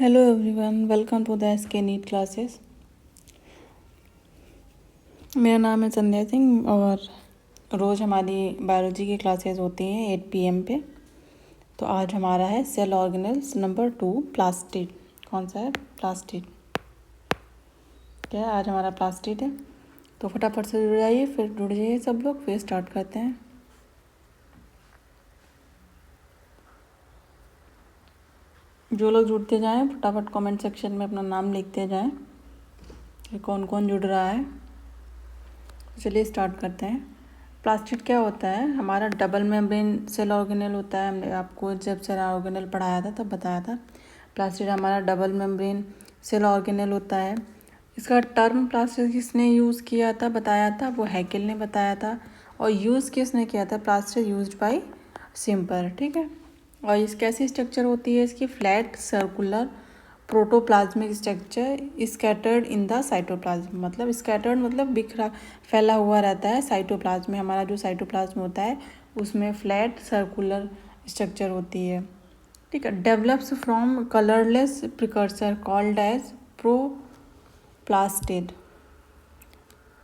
Hello everyone, welcome to the SK NEET classes. मेरा नाम है संध्या सिंह और रोज़ हमारी बायोलॉजी की क्लासेस होती हैं 8 PM पे। तो आज हमारा है सेल ऑर्गेनेल्स नंबर 2 प्लास्टिड। कौन सा है? प्लास्टिड। क्या है? आज हमारा प्लास्टिड है। तो फटाफट से जुड़ जाइए, फिर जुड़ जाइए सब लोग, फिर स्टार्ट करते हैं। जो लोग जुड़ते जाएं फटाफट कमेंट सेक्शन में अपना नाम लिखते जाएं कि कौन कौन जुड़ रहा है। चलिए स्टार्ट करते हैं। प्लास्टिड क्या होता है? हमारा डबल मेम्ब्रेन सेल ऑर्गेनेल होता है। हमने आपको जब सेल ऑर्गेनेल पढ़ाया था तब बताया था। प्लास्टिड हमारा डबल मेम्ब्रेन सेल ऑर्गेनेल होता है। इसका टर्म प्लास्टिड किसने यूज़ किया था, बताया था? वो हैकेल ने बताया था। और यूज़ किसने किया था? Plastid used by simper. ठीक है। और इस कैसी स्ट्रक्चर होती है इसकी? Flat circular protoplasmic structure scattered in the cytoplasm. मतलब स्कैटर्ड मतलब बिखरा फैला हुआ रहता है साइटोप्लाज्म में। हमारा जो साइटोप्लाज्म होता है उसमें फ्लैट सर्कुलर स्ट्रक्चर होती है। ठीक है। Develops from colourless precursor called as proplastid.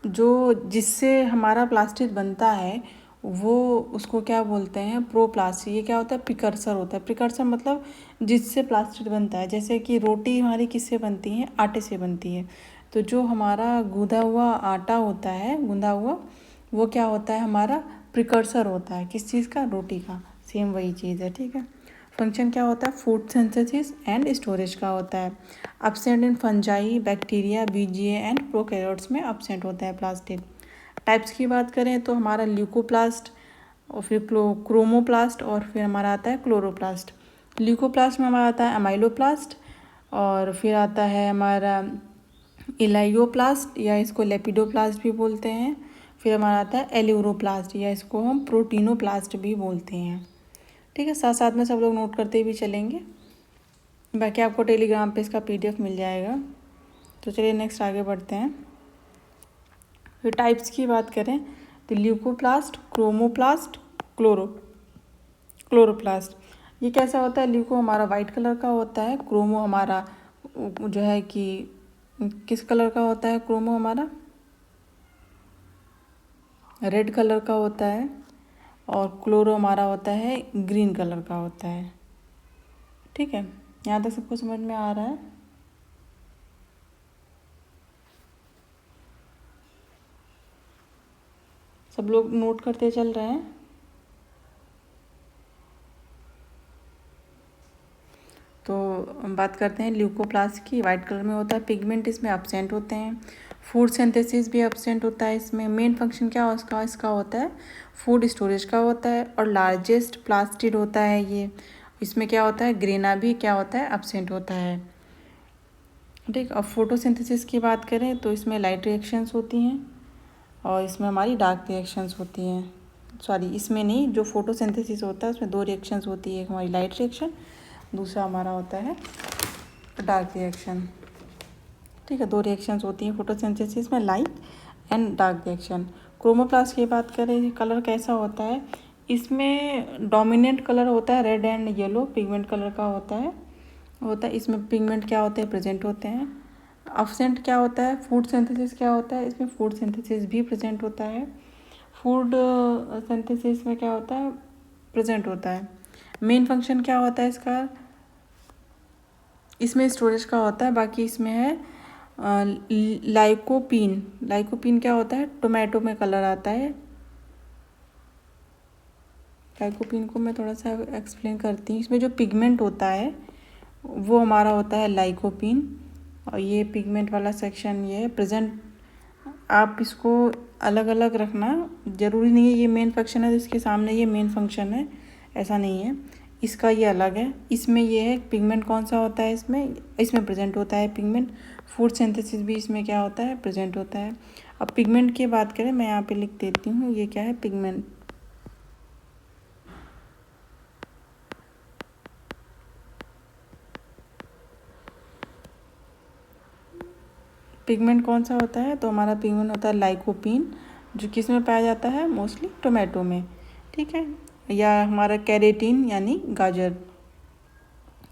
जो जिससे हमारा प्लास्टिड बनता है वो उसको क्या बोलते हैं? प्रोप्लास्टिड। ये क्या होता है? प्रिकर्सर होता है। प्रिकर्सर मतलब जिससे प्लास्टिड बनता है। जैसे कि रोटी हमारी किससे बनती है? आटे से बनती है। तो जो हमारा गूंदा हुआ आटा होता है, गूंदा हुआ, वो क्या होता है? हमारा प्रिकर्सर होता है। किस चीज़ का? रोटी का। सेम वही चीज़ है। ठीक है। फंक्शन क्या होता है? फूड सिंथेसिस एंड स्टोरेज का होता है। Absent in fungi, bacteria, BGA and prokaryotes में अपसेंट होता है प्लास्टिड। टाइप्स की बात करें तो हमारा ल्यूकोप्लास्ट और फिर क्रोमोप्लास्ट और फिर हमारा आता है क्लोरोप्लास्ट। ल्यूकोप्लास्ट में हमारा आता है अमाइलोप्लास्ट और फिर आता है हमारा इलाइयोप्लास्ट या इसको लेपिडोप्लास्ट भी बोलते हैं। फिर हमारा आता है एल्यूरोप्लास्ट या इसको हम प्रोटीनोप्लास्ट भी बोलते हैं। ठीक है। साथ साथ में सब लोग नोट करते भी चलेंगे। बाकी आपको टेलीग्राम पे इसका PDF मिल जाएगा। तो चलिए नेक्स्ट आगे बढ़ते हैं। फिर टाइप्स की बात करें तो ल्यूकोप्लास्ट, क्रोमोप्लास्ट, क्लोरोप्लास्ट। ये कैसा होता है? ल्यूको हमारा वाइट कलर का होता है। क्रोमो हमारा जो है कि किस कलर का होता है? क्रोमो हमारा रेड कलर का होता है और क्लोरो हमारा होता है ग्रीन कलर का होता है। ठीक है। यहाँ तक सबको समझ में आ रहा है? सब लोग नोट करते चल रहे हैं? तो हम बात करते हैं ल्यूकोप्लास्ट की। वाइट कलर में होता है। पिगमेंट इसमें अपसेंट होते हैं। फूड सिंथेसिस भी अपसेंट होता है इसमें। मेन फंक्शन क्या इसका होता है? फूड स्टोरेज का होता है। और लार्जेस्ट प्लास्टिड होता है ये। इसमें क्या होता है? ग्रेना भी क्या होता है? अपसेंट होता है। ठीक। अब फोटोसिंथेसिस की बात करें तो इसमें लाइट रिएक्शंस होती हैं और इसमें हमारी डार्क रिएक्शंस होती हैं। सॉरी, इसमें नहीं, जो फोटोसिंथेसिस होता है उसमें 2 रिएक्शंस होती है। एक हमारी लाइट रिएक्शन, दूसरा हमारा होता है डार्क रिएक्शन। ठीक है। 2 रिएक्शंस होती हैं फोटोसिंथेसिस में, light and dark reaction. Chromoplast की बात करें, कलर कैसा होता है? इसमें डोमिनेंट कलर होता है red and yellow, pigment colour का होता है। इसमें पिगमेंट क्या होते हैं? प्रेजेंट होते हैं। अब्सेंट क्या होता है? फूड सिंथेसिस क्या होता है? इसमें फूड सिंथेसिस भी प्रेजेंट होता है। फूड सिंथेसिस में क्या होता है? प्रेजेंट होता है। मेन फंक्शन क्या होता है इसका? इसमें स्टोरेज का होता है। बाकी इसमें है लाइकोपीन। लाइकोपीन क्या होता है? टोमेटो में कलर आता है। लाइकोपीन को मैं थोड़ा सा एक्सप्लेन करती हूँ। इसमें जो पिगमेंट होता है वो हमारा होता है लाइकोपीन। और ये पिगमेंट वाला सेक्शन ये है प्रेजेंट। आप इसको अलग अलग रखना, ज़रूरी नहीं है ये मेन फंक्शन है तो इसके सामने ये मेन फंक्शन है, ऐसा नहीं है। इसका ये अलग है। इसमें ये है पिगमेंट कौन सा होता है? इसमें प्रेजेंट होता है पिगमेंट। फूड सिंथेसिस भी इसमें क्या होता है? प्रेजेंट होता है। अब पिगमेंट की बात करें, मैं यहाँ पे लिख देती हूँ ये क्या है? पिगमेंट। पिगमेंट कौन सा होता है? तो हमारा पिगमेंट होता है लाइकोपीन, जो किस में पाया जाता है? मोस्टली टोमेटो में। ठीक है। या हमारा कैरेटीन यानी गाजर।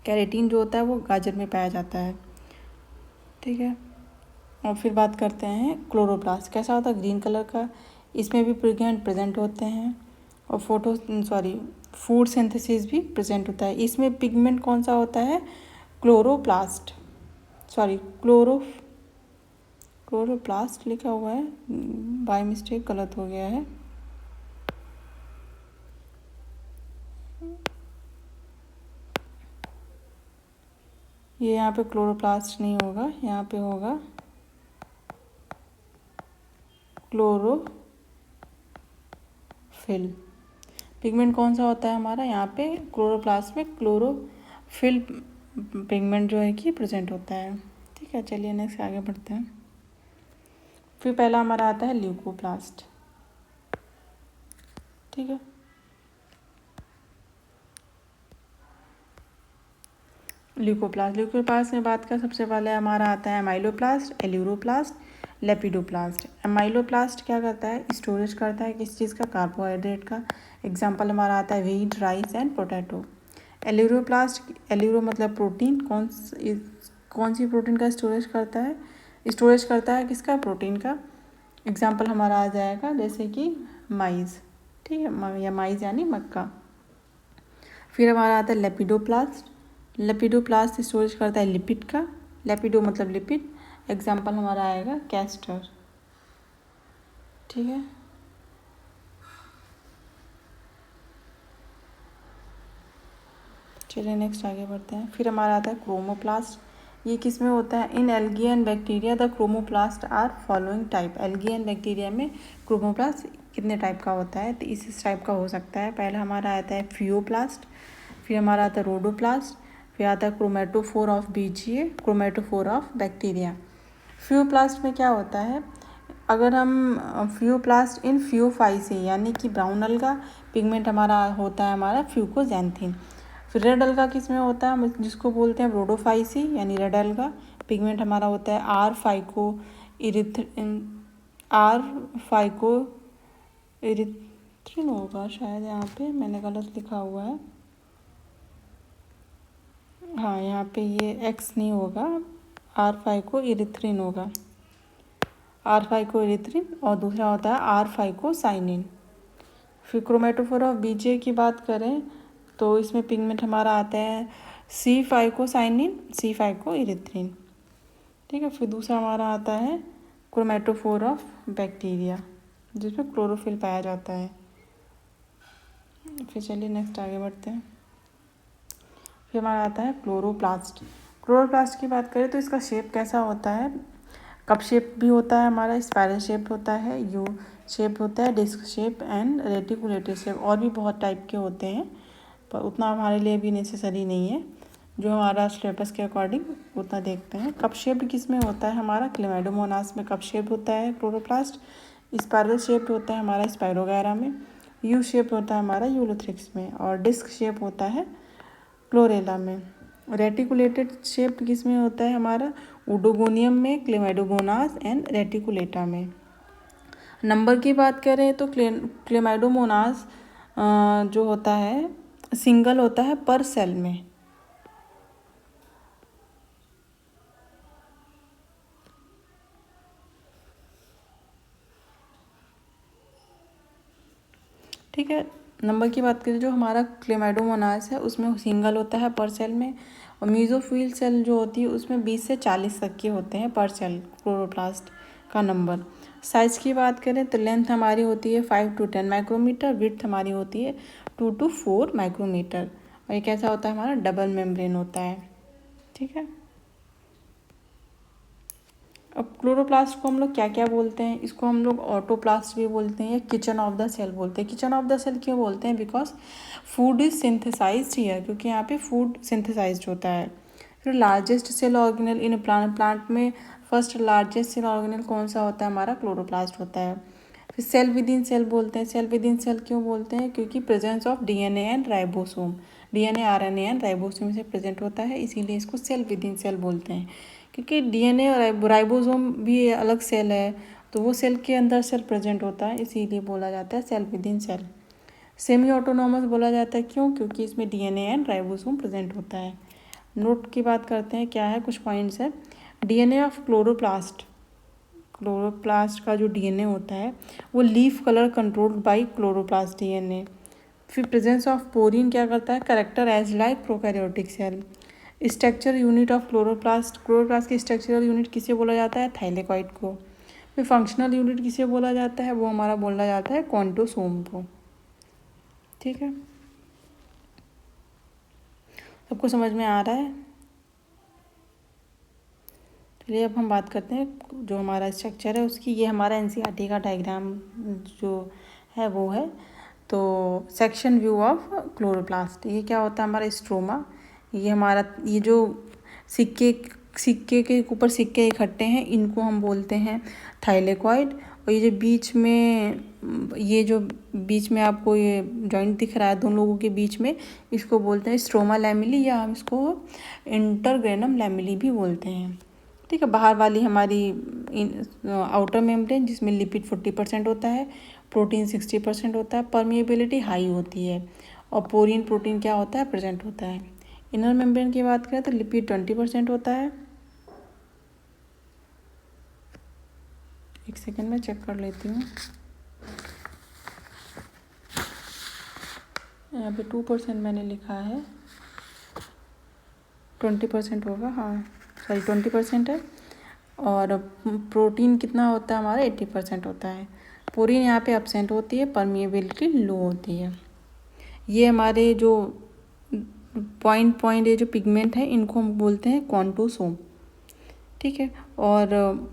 कैरेटीन जो होता है वो गाजर में पाया जाता है, ठीक है। और फिर बात करते हैं क्लोरोप्लास्ट कैसा होता है, ग्रीन कलर का, इसमें भी पिगमेंट प्रेजेंट होते हैं और फूड सिंथेसिस भी प्रेजेंट होता है। इसमें पिगमेंट कौन सा होता है, क्लोरोप्लास्ट, क्लोरोप्लास्ट लिखा हुआ है, बाय मिस्टेक गलत हो गया है। ये यहाँ पे क्लोरोप्लास्ट नहीं होगा, यहाँ पे होगा क्लोरोफिल। पिगमेंट कौन सा होता है हमारा, यहाँ पे क्लोरोप्लास्ट में क्लोरोफिल पिगमेंट जो है कि प्रेजेंट होता है, ठीक है। चलिए नेक्स्ट आगे बढ़ते हैं। फिर पहला हमारा आता है ल्यूकोप्लास्ट, ठीक है। ल्यूकोप्लास्ट में बात कर, सबसे पहले हमारा आता है एमाइलोप्लास्ट, एल्यूरोप्लास्ट, लेपिडोप्लास्ट। एमाइलोप्लास्ट क्या करता है, स्टोरेज करता है किस चीज़ का, कार्बोहाइड्रेट का। एग्जाम्पल हमारा आता है व्हीट, राइस एंड पोटैटो। एल्यूरो मतलब प्रोटीन, कौन सी प्रोटीन का स्टोरेज करता है, किसका, प्रोटीन का। एग्जाम्पल हमारा आ जाएगा जैसे कि माइज़, ठीक है, या माइज़ यानी मक्का। फिर हमारा आता है लेपिडोप्लास्ट स्टोरेज करता है लिपिड का, लेपिडो मतलब लिपिड। एग्जाम्पल हमारा आएगा कैस्टर, ठीक है। चलिए नेक्स्ट आगे बढ़ते हैं। फिर हमारा आता है क्रोमोप्लास्ट, ये किस में होता है, in algae and bacteria the chromoplast are following type. Algae and bacteria में क्रोमोप्लास्ट कितने टाइप का होता है, तो इस टाइप का हो सकता है। पहला हमारा आता है फियोप्लास्ट, फिर हमारा आता है रोडोप्लास्ट, फिर आता है chromatophore of BGA, chromatophore of bacteria. Phaeoplast में क्या होता है, अगर हम फियोप्लास्ट इन फियोफाइसी यानी कि ब्राउन अलगा, पिगमेंट हमारा होता है हमारा फ्यूकोजैंथिन। फिर रेड अलगा किस में होता है, जिसको बोलते हैं रोडोफाइसी यानी रेड अलगा, पिगमेंट हमारा होता है आर फाइको इरिथ्रिन होगा शायद, यहाँ पे मैंने गलत लिखा हुआ है, हाँ यहाँ पे ये एक्स नहीं होगा, आर फाइको इरिथ्रिन होगा, आर फाइको इरिथ्रिन, और दूसरा होता है आर फाइको साइनिन। फिर क्रोमेटोफोर ऑफ बीजे की बात करें तो इसमें पिगमेंट हमारा आता है सी फाइको साइनिन, सी फाइको इरिथ्रिन, ठीक है। फिर दूसरा हमारा आता है क्रोमेटोफोर ऑफ बैक्टीरिया, जिसमें क्लोरोफिल पाया जाता है। फिर चलिए नेक्स्ट आगे बढ़ते हैं। फिर हमारा आता है क्लोरोप्लास्ट की बात करें तो इसका शेप कैसा होता है, कप शेप भी होता है हमारा, स्पाइरल शेप होता है, यू शेप होता है, disc shape and reticulated shape, और भी बहुत टाइप के होते हैं पर उतना हमारे लिए भी नेसेसरी नहीं है, जो हमारा सिलेबस के अकॉर्डिंग उतना देखते हैं। कप शेप किस में होता है हमारा, क्लेमाइडोमोनास में कप शेप होता है क्लोरोप्लास्ट। स्पाइरल शेप होता है हमारा स्पाइरोगैरा में, यू शेप होता है हमारा यूलोथ्रिक्स में, और डिस्क शेप होता है क्लोरेला में। रेटिकुलेटेड शेप किस में होता है हमारा, उडोगोनियम में, क्लेमाइडोमोनास एंड रेटिकुलेटा में। नंबर की बात करें तो क्लेमाइडोमोनास जो होता है सिंगल होता है पर सेल में, ठीक है। नंबर की बात करें जो हमारा क्लेमाइडोमोनास है उसमें सिंगल होता है पर सेल में, और मीजोफिल सेल जो होती है उसमें 20 से 40 तक के होते हैं पर सेल क्लोरोप्लास्ट का नंबर। साइज़ की बात करें तो लेंथ हमारी होती है 5 to 10 माइक्रोमीटर, विड्थ हमारी होती है 2 to 4 माइक्रोमीटर, और ये कैसा होता है हमारा डबल मेम्ब्रेन होता है, ठीक है। अब क्लोरोप्लास्ट को हम लोग क्या क्या बोलते हैं, इसको हम लोग ऑटोप्लास्ट भी बोलते हैं या किचन ऑफ द सेल बोलते हैं। किचन ऑफ द सेल क्यों बोलते हैं, because food is synthesised here, क्योंकि यहाँ पे फूड सिंथेसाइज्ड होता है। फिर largest cell organelle in plant में फर्स्ट लार्जेस्ट सेल ऑर्गेनल कौन सा होता है हमारा, क्लोरोप्लास्ट होता है। फिर सेल विद इन सेल बोलते हैं, सेल विद इन सेल क्यों बोलते हैं, क्योंकि presence of DNA and ribosome, DNA RNA and ribosome से प्रेजेंट होता है, इसीलिए इसको सेल विद इन सेल बोलते हैं। क्योंकि डीएनए और राइबोसोम भी अलग सेल है, तो वो सेल के अंदर सेल प्रेजेंट होता है, इसीलिए बोला जाता है cell within cell. Semi autonomous बोला जाता है क्यों, क्योंकि इसमें डीएनए एंड राइबोसोम प्रेजेंट होता है। नोट की बात करते हैं, क्या है कुछ पॉइंट्स है। डीएनए ऑफ क्लोरोप्लास्ट का जो डीएनए होता है वो leaf colour controlled by chloroplast DNA. फिर प्रेजेंस ऑफ पोरीन क्या करता है, character as like prokaryotic cell. Structure unit of chloroplast की स्ट्रक्चरल यूनिट किसे बोला जाता है, थाइलेकॉइड को। फिर फंक्शनल यूनिट किसे बोला जाता है, वो हमारा बोला जाता है कॉन्टोसोम को। ठीक है, सबको समझ में आ रहा है। चलिए अब हम बात करते हैं जो हमारा स्ट्रक्चर है उसकी। ये हमारा एनसीईआरटी का डायग्राम जो है वो है। तो सेक्शन व्यू ऑफ क्लोरोप्लास्ट, ये क्या होता है हमारा स्ट्रोमा। ये हमारा ये जो सिक्के के ऊपर सिक्के इकट्ठे हैं इनको हम बोलते हैं थाइलेकॉइड। और ये जो बीच में आपको ये जॉइंट दिख रहा है दोनों लोगों के बीच में, इसको बोलते हैं स्ट्रोमा लैमिली, या हम इसको इंटरग्रेनम लैमिली भी बोलते हैं। ठीक है, बाहर वाली हमारी आउटर मेम्ब्रेन जिसमें लिपिड 40% होता है, प्रोटीन 60% होता है, परमिएबिलिटी हाई होती है, और पोरीन प्रोटीन क्या होता है, प्रेजेंट होता है। इनर मेम्ब्रेन की बात करें तो लिपिड 20% होता है। एक सेकेंड में चेक कर लेती हूँ, यहाँ पे 2% मैंने लिखा है, 20% होगा, हाँ सॉरी 20% है। और प्रोटीन कितना होता है हमारा, 80% होता है। पोरीन यहाँ पे एब्सेंट होती है, परमिएबिलिटी लो होती है। ये हमारे जो पॉइंट ये जो पिगमेंट है इनको हम बोलते हैं कॉन्टोसोम। ठीक है, और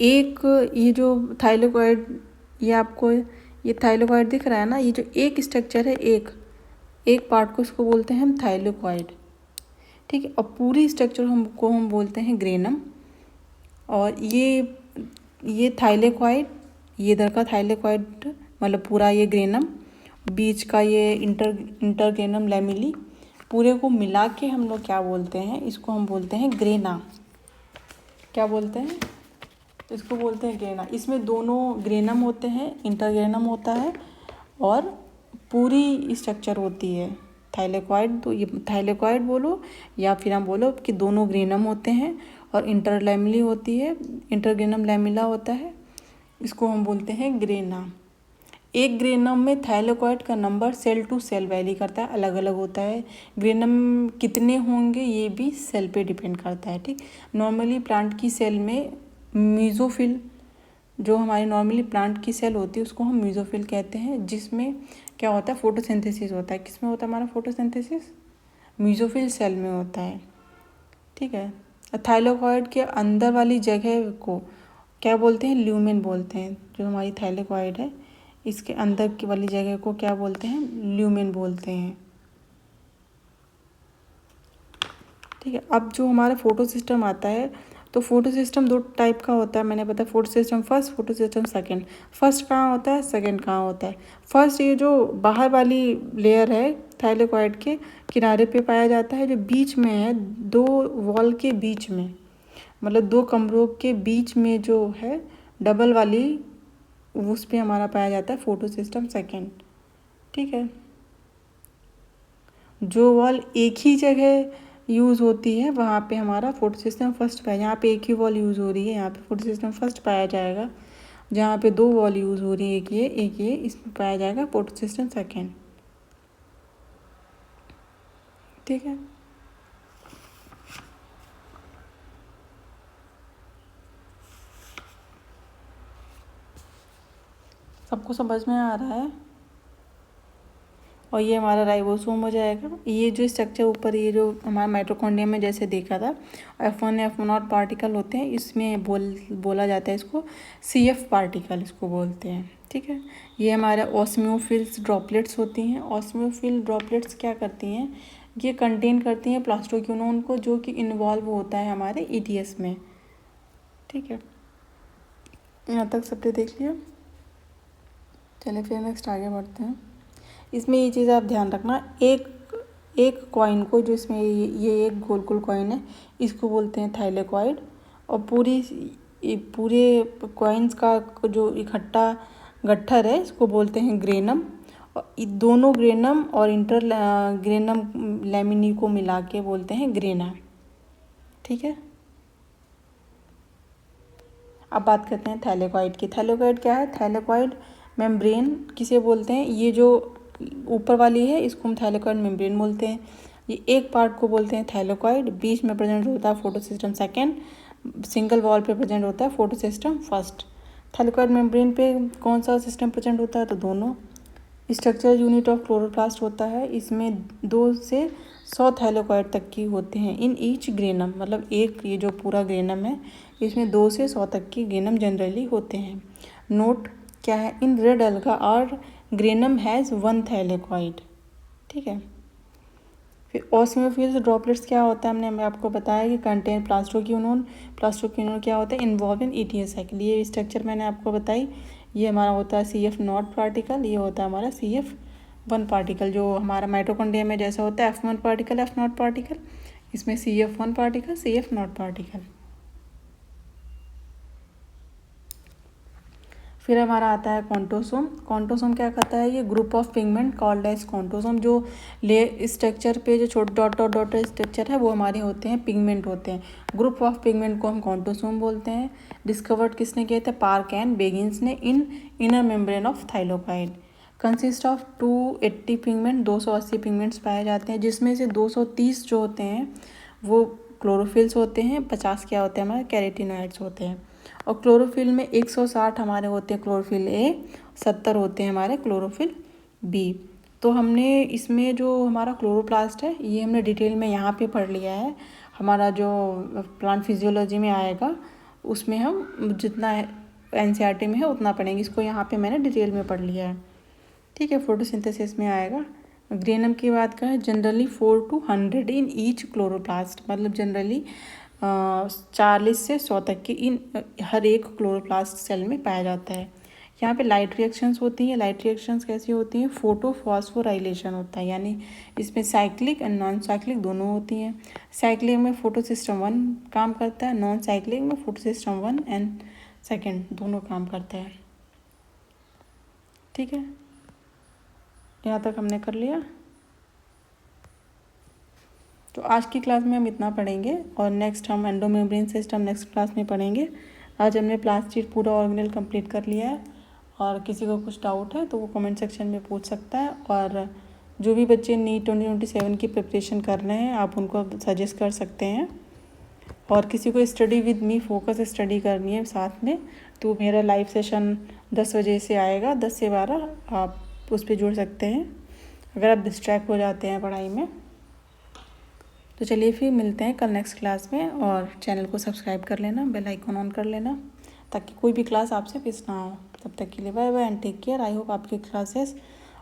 एक ये जो थाइलेकॉइड, ये आपको ये थाइलेकॉइड दिख रहा है ना, ये जो एक स्ट्रक्चर है, एक पार्ट को इसको बोलते हैं हम थाइलेकॉइड। ठीक है, और पूरी स्ट्रक्चर हम बोलते हैं ग्रेनम। और ये थाइलेकॉइड, ये इधर का थाइलेकॉइड मतलब पूरा ये ग्रेनम, बीच का ये इंटरग्रेनम लैमिली, पूरे को मिला के हम लोग क्या बोलते हैं, इसको हम बोलते हैं ग्रेना। क्या बोलते हैं, इसको बोलते हैं ग्रेना। इसमें दोनों ग्रेनम होते हैं, इंटरग्रेनम होता है, और पूरी स्ट्रक्चर होती है थाइलेकॉइड। तो ये थाइलेकॉइड बोलो या फिर हम बोलो कि दोनों ग्रेनम होते हैं और इंटरलैमिली होती है, इंटरग्रेनम लैमिला होता है, इसको हम बोलते हैं ग्रेना। एक ग्रेनम में थाइलेकॉइड का number cell to cell vary करता है, अलग अलग होता है। ग्रेनम कितने होंगे ये भी सेल पे डिपेंड करता है। ठीक, नॉर्मली प्लांट की सेल में मीजोफिल, जो हमारी नॉर्मली प्लांट की सेल होती है उसको हम मीजोफिल कहते हैं, जिसमें क्या होता है, फोटोसिंथेसिस होता है। किसमें होता है हमारा फोटोसिंथेसिस, मीजोफिल सेल में होता है। ठीक है, थाइलेकॉइड के अंदर वाली जगह को क्या बोलते हैं, ल्यूमेन बोलते हैं। जो हमारी थाइलेकॉइड है इसके अंदर की वाली जगह को क्या बोलते हैं, ल्यूमेन बोलते हैं। ठीक है, अब जो हमारा फोटो सिस्टम आता है, तो फोटो सिस्टम दो टाइप का होता है, मैंने बताया photo system first, photo system second. First कहाँ होता है, सेकंड कहाँ होता है। फर्स्ट ये जो बाहर वाली लेयर है थाइलेकॉइड के किनारे पे पाया जाता है, जो बीच में है दो वॉल के बीच में, मतलब दो कमरों के बीच में जो है डबल वाली, उस पे हमारा पाया जाता है फोटो सिस्टम सेकेंड। ठीक है, जो वॉल एक ही जगह यूज़ होती है वहाँ पे हमारा फोटो सिस्टम फर्स्ट पाया। यहाँ पे एक ही वॉल यूज़ हो रही है, यहाँ पे फोटो सिस्टम फर्स्ट पाया जाएगा। जहाँ पे दो वॉल यूज़ हो रही है, एक ये, इसमें पाया जाएगा फोटो सिस्टम सेकेंड। ठीक है, सबको समझ में आ रहा है। और ये हमारा राइबोसोम हो जाएगा। ये जो स्ट्रक्चर ऊपर, ये जो हमारा माइटोकॉन्ड्रिया में जैसे देखा था, F1 F0 पार्टिकल होते हैं, इसमें बोला जाता है इसको CF पार्टिकल इसको बोलते हैं। ठीक है, ये हमारा ऑस्मियोफिल्स ड्रॉपलेट्स होती हैं। ऑस्मियोफिल ड्रॉपलेट्स क्या करती हैं, ये कंटेन करती हैं प्लास्टोक्यूनोन को, जो कि इन्वॉल्व होता है हमारे ETS में। ठीक है, यहाँ तक सबने देख लिया। चलिए फिर नेक्स्ट आगे बढ़ते हैं। इसमें ये चीज़ आप ध्यान रखना, एक कॉइन को, जो इसमें ये एक गोल गोल कॉइन है, इसको बोलते हैं थाइलेकॉइड। और पूरे कॉइन्स का जो इकट्ठा गट्ठर है इसको बोलते हैं ग्रेनम। और दोनों ग्रेनम और इंटर ग्रेनम लैमिनी को मिला के बोलते हैं ग्रेना। ठीक है, अब बात करते हैं थैलेकॉइड की। थैलेकॉइड क्या है? थैलेकॉइड मेम्ब्रेन किसे बोलते हैं? ये जो ऊपर वाली है इसको हम थैलेकॉइड मेम्ब्रेन बोलते हैं। ये एक पार्ट को बोलते हैं थैलेकॉइड, बीच में प्रेजेंट होता है फोटोसिस्टम सेकेंड, सिंगल वॉल पे प्रेजेंट होता है फोटोसिस्टम फर्स्ट। थैलेकॉइड मेम्ब्रेन पे कौन सा सिस्टम प्रेजेंट होता है? तो दोनों। स्ट्रक्चरल यूनिट ऑफ क्लोरोप्लास्ट होता है, इसमें 2 से 100 थैलेकॉइड तक की होते हैं इन ईच ग्रेनम, मतलब एक ये जो पूरा ग्रेनम है इसमें 2 से 100 तक की ग्रेनम जनरली होते हैं। नोट क्या है? इन रेड अलगा और ग्रेनम हैज़ 1 थैलेकॉइड। ठीक है, फिर ऑस्मोफिल्स ड्रॉपलेट्स क्या होता है? मैं आपको बताया कि कंटेन प्लास्टोक्यूनोन। प्लास्टोक्यूनोन क्या होता है? Involve in ETS cycle. ये स्ट्रक्चर मैंने आपको बताई। ये हमारा होता है CF0 पार्टिकल, ये होता है हमारा CF1 पार्टिकल। जो हमारा माइटोकॉन्ड्रिया में जैसा होता है F1 पार्टिकल F0 पार्टिकल, इसमें CF1 पार्टिकल CF0 पार्टिकल। फिर हमारा आता है कॉन्टोसोम। कॉन्टोसोम क्या करता है? ये group of pigment called as quantasome. जो ले स्ट्रक्चर पे जो छोटे डॉट डॉट डॉट स्ट्रक्चर है वो हमारे होते हैं पिगमेंट होते हैं। ग्रुप ऑफ पिगमेंट को हम कॉन्टोसोम बोलते हैं। डिस्कवर्ड किसने किए थे? पार्क एंड बेगिंस ने in inner membrane of thylakoid. Consist of 280 pigment, 280 pigments पाए जाते हैं, जिसमें से 230 जो होते हैं वो क्लोरोफिल्स होते हैं, 50 क्या होते हैं? हमारे कैरोटीनॉइड्स होते हैं। और क्लोरोफिल में 160 हमारे होते हैं क्लोरोफिल ए, 70 होते हैं हमारे क्लोरोफिल बी। तो हमने इसमें जो हमारा क्लोरोप्लास्ट है ये हमने डिटेल में यहाँ पे पढ़ लिया है। हमारा जो प्लांट फिजियोलॉजी में आएगा उसमें हम जितना NCERT में है उतना पढ़ेंगे, इसको यहाँ पे मैंने डिटेल में पढ़ लिया है। ठीक है, फोटोसिंथेसिस में आएगा। ग्रेनम की बात करें, generally 4 to 100 in each chloroplast, मतलब जनरली 40 से 100 तक की इन हर एक क्लोरोप्लास्ट सेल में पाया जाता है। यहाँ पे लाइट रिएक्शंस होती हैं। लाइट रिएक्शंस कैसी होती हैं? फोटोफॉस्फोराइलेशन होता है, यानी इसमें साइक्लिक एंड नॉन साइक्लिक दोनों होती हैं। साइक्लिक में फोटोसिस्टम 1 काम करता है, नॉन साइक्लिक में फोटोसिस्टम 1 एंड सेकेंड दोनों काम करते हैं। ठीक है, यहाँ तक हमने कर लिया। तो आज की क्लास में हम इतना पढ़ेंगे और नेक्स्ट हम एंडोमेम्ब्रेन सिस्टम नेक्स्ट क्लास में पढ़ेंगे। आज हमने प्लास्टिड पूरा ऑर्गेनल कंप्लीट कर लिया है, और किसी को कुछ डाउट है तो वो कमेंट सेक्शन में पूछ सकता है। और जो भी बच्चे नीट 2027 की प्रिपरेशन कर रहे हैं आप उनको सजेस्ट कर सकते हैं। और किसी को study with me focus study करनी है साथ में, तो मेरा लाइव सेशन 10 बजे से आएगा, 10 से 12 आप उस पर जुड़ सकते हैं अगर आप डिस्ट्रैक्ट हो जाते हैं पढ़ाई में। तो चलिए फिर मिलते हैं कल नेक्स्ट क्लास में, और चैनल को सब्सक्राइब कर लेना, बेल आइकन ऑन कर लेना ताकि कोई भी क्लास आपसे मिस ना हो। तब तक के लिए bye bye and take care. I hope आपकी क्लासेस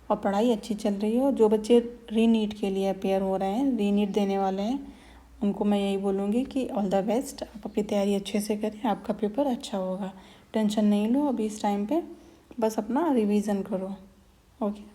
और पढ़ाई अच्छी चल रही हो। जो बच्चे रीनीट के लिए अपेयर हो रहे हैं, रीनीट देने वाले हैं, उनको मैं यही बोलूँगी कि ऑल द बेस्ट। आप अपनी तैयारी अच्छे से करें, आपका पेपर अच्छा होगा। टेंशन नहीं लो अभी इस टाइम पे, बस अपना रिवीजन करो। ओके।